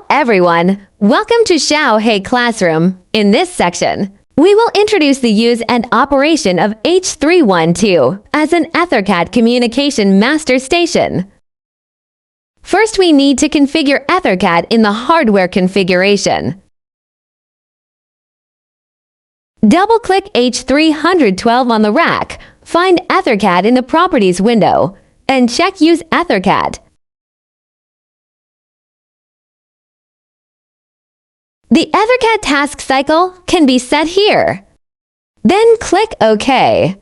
everyone! Welcome to Xiaohei Classroom. In this section, we will introduce the use and operation of H312 as an EtherCAT Communication Master Station. First, we need to configure EtherCAT in the hardware configuration. Double-click H312 on the rack, find EtherCAT in the Properties window, and check Use EtherCAT. The EtherCAT task cycle can be set here. Then click OK.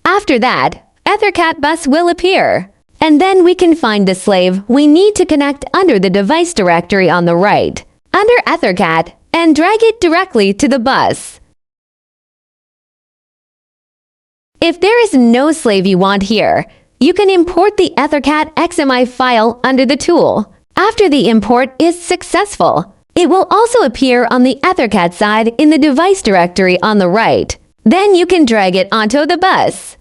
After that, EtherCAT bus will appear, and then we can find the slave we need to connect under the device directory on the right, under EtherCAT, and drag it directly to the bus. If there is no slave you want here, you can import the EtherCAT XMI file under the tool. After the import is successful, it will also appear on the EtherCAT side in the device directory on the right. Then you can drag it onto the bus.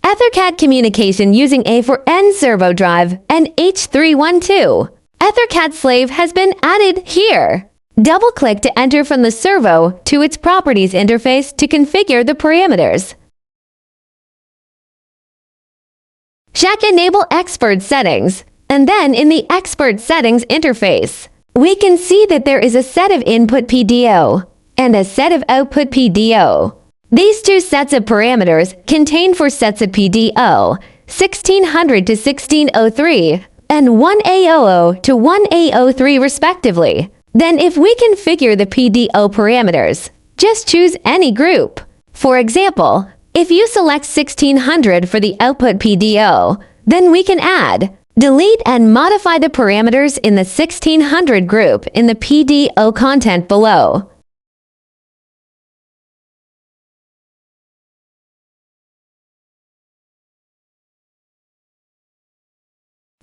EtherCAT communication using A4N servo drive and H312. EtherCAT slave has been added here. Double-click to enter from the servo to its properties interface to configure the parameters. Check Enable Expert Settings, and then in the Expert Settings interface, we can see that there is a set of input PDO and a set of output PDO. These two sets of parameters contain for sets of PDO 1600 to 1603 and 1A00 to 1A03 respectively. Then if we configure the PDO parameters, just choose any group. For example, if you select 1600 for the output PDO, then we can add, delete and modify the parameters in the 1600 group in the PDO content below.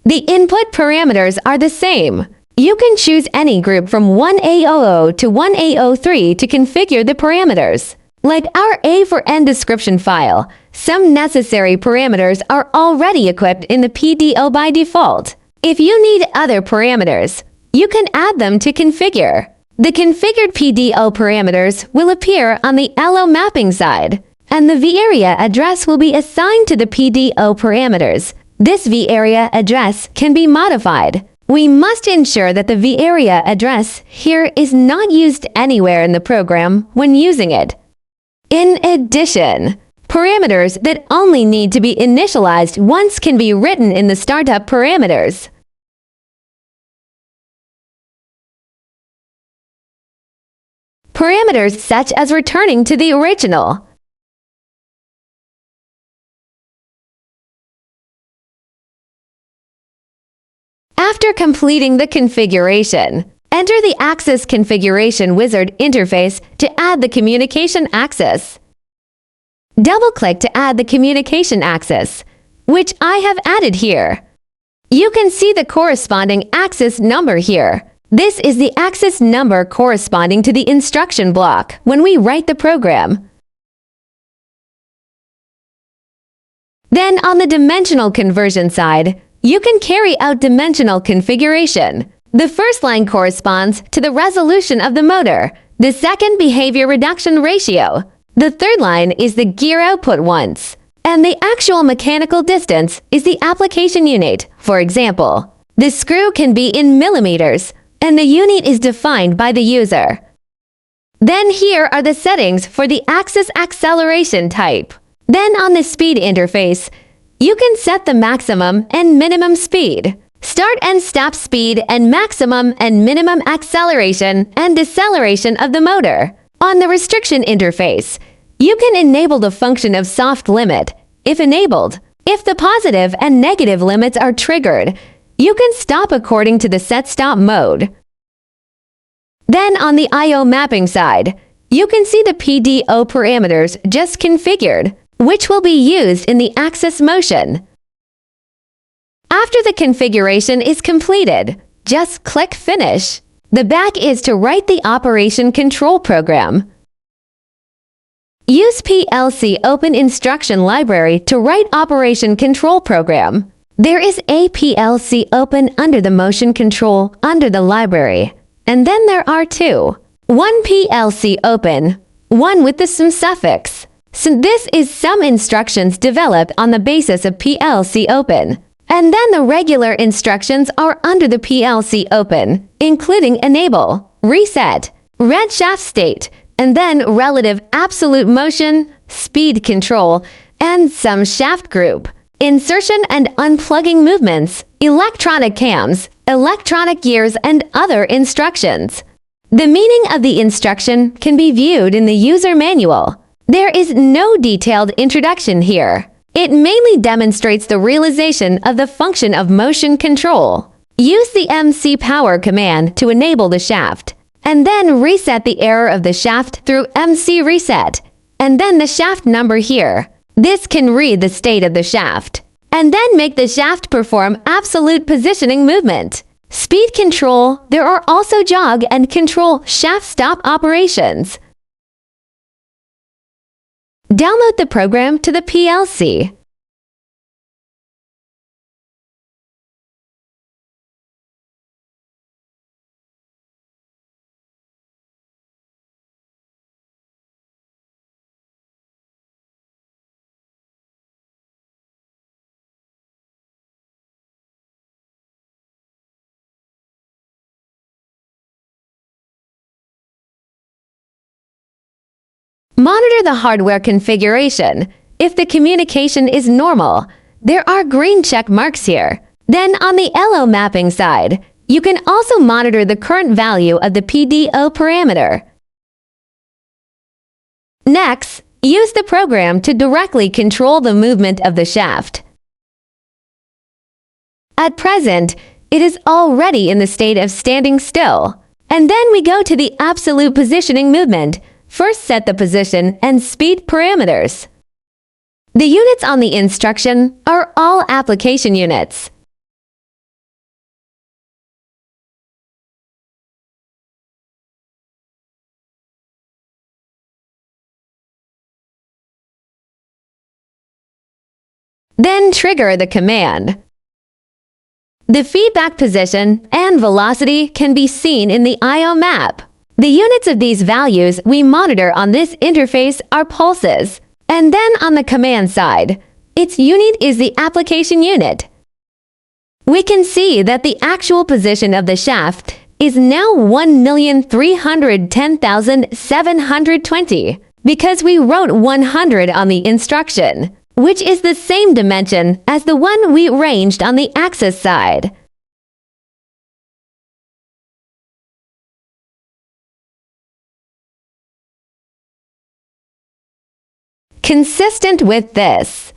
The input parameters are the same. You can choose any group from 1A00 to 1A03 to configure the parameters. Like our A4N description file, some necessary parameters are already equipped in the PDO by default. If you need other parameters, you can add them to configure. The configured PDO parameters will appear on the LO mapping side, and the vArea address will be assigned to the PDO parameters. This vArea address can be modified. We must ensure that the vArea address here is not used anywhere in the program when using it. In addition, parameters that only need to be initialized once can be written in the startup parameters. Parameters such as returning to the original. After completing the configuration, enter the Access Configuration Wizard interface to add the communication access. Double-click to add the communication access, which I have added here. You can see the corresponding access number here. This is the access number corresponding to the instruction block when we write the program. Then on the dimensional conversion side, you can carry out dimensional configuration. The first line corresponds to the resolution of the motor, the second behavior reduction ratio. The third line is the gear output once, and the actual mechanical distance is the application unit. For example, the screw can be in millimeters, and the unit is defined by the user. Then here are the settings for the axis acceleration type. Then on the speed interface, you can set the maximum and minimum speed, start and stop speed, and maximum and minimum acceleration and deceleration of the motor. On the restriction interface, you can enable the function of soft limit, if enabled. If the positive and negative limits are triggered, you can stop according to the set stop mode. Then on the I/O mapping side, you can see the PDO parameters just configured, which will be used in the access motion. After the configuration is completed, just click Finish. The back is to write the operation control program. Use PLC Open Instruction Library to write operation control program. There is a PLC open under the motion control under the library. And then there are two. One PLC open, one with the some suffix. So this is some instructions developed on the basis of PLC open. And then the regular instructions are under the PLC open, including enable, reset, red shaft state, and then relative absolute motion, speed control, and some shaft group, insertion and unplugging movements, electronic cams, electronic gears, and other instructions. The meaning of the instruction can be viewed in the user manual. There is no detailed introduction here. It mainly demonstrates the realization of the function of motion control. Use the MC power command to enable the shaft, and then reset the error of the shaft through MC reset, and then the shaft number here. This can read the state of the shaft, and then make the shaft perform absolute positioning movement. Speed control, there are also jog and control shaft stop operations. Download the program to the PLC. Monitor the hardware configuration. If the communication is normal, there are green check marks here. Then on the LO mapping side, you can also monitor the current value of the PDO parameter. Next, use the program to directly control the movement of the shaft. At present, it is already in the state of standing still. And then we go to the absolute positioning movement. First, set the position and speed parameters. The units on the instruction are all application units. Then trigger the command. The feedback position and velocity can be seen in the I/O map. The units of these values we monitor on this interface are pulses. And then on the command side, its unit is the application unit. We can see that the actual position of the shaft is now 1,310,720 because we wrote 100 on the instruction, which is the same dimension as the one we ranged on the axis side. Consistent with this,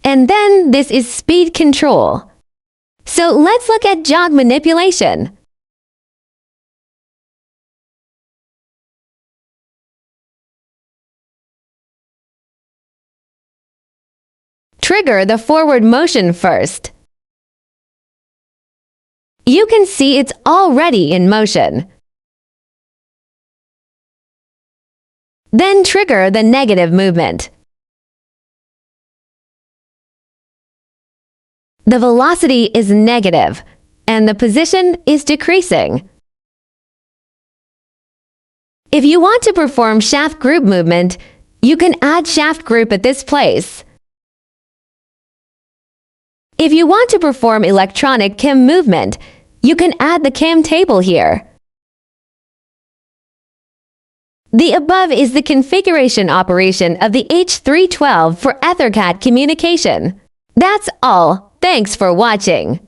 and then this is speed control. So let's look at jog manipulation. Trigger the forward motion first. You can see it's already in motion. Then trigger the negative movement. The velocity is negative, and the position is decreasing. If you want to perform shaft group movement, you can add shaft group at this place. If you want to perform electronic cam movement, you can add the cam table here. The above is the configuration operation of the H312 for EtherCAT communication. That's all. Thanks for watching.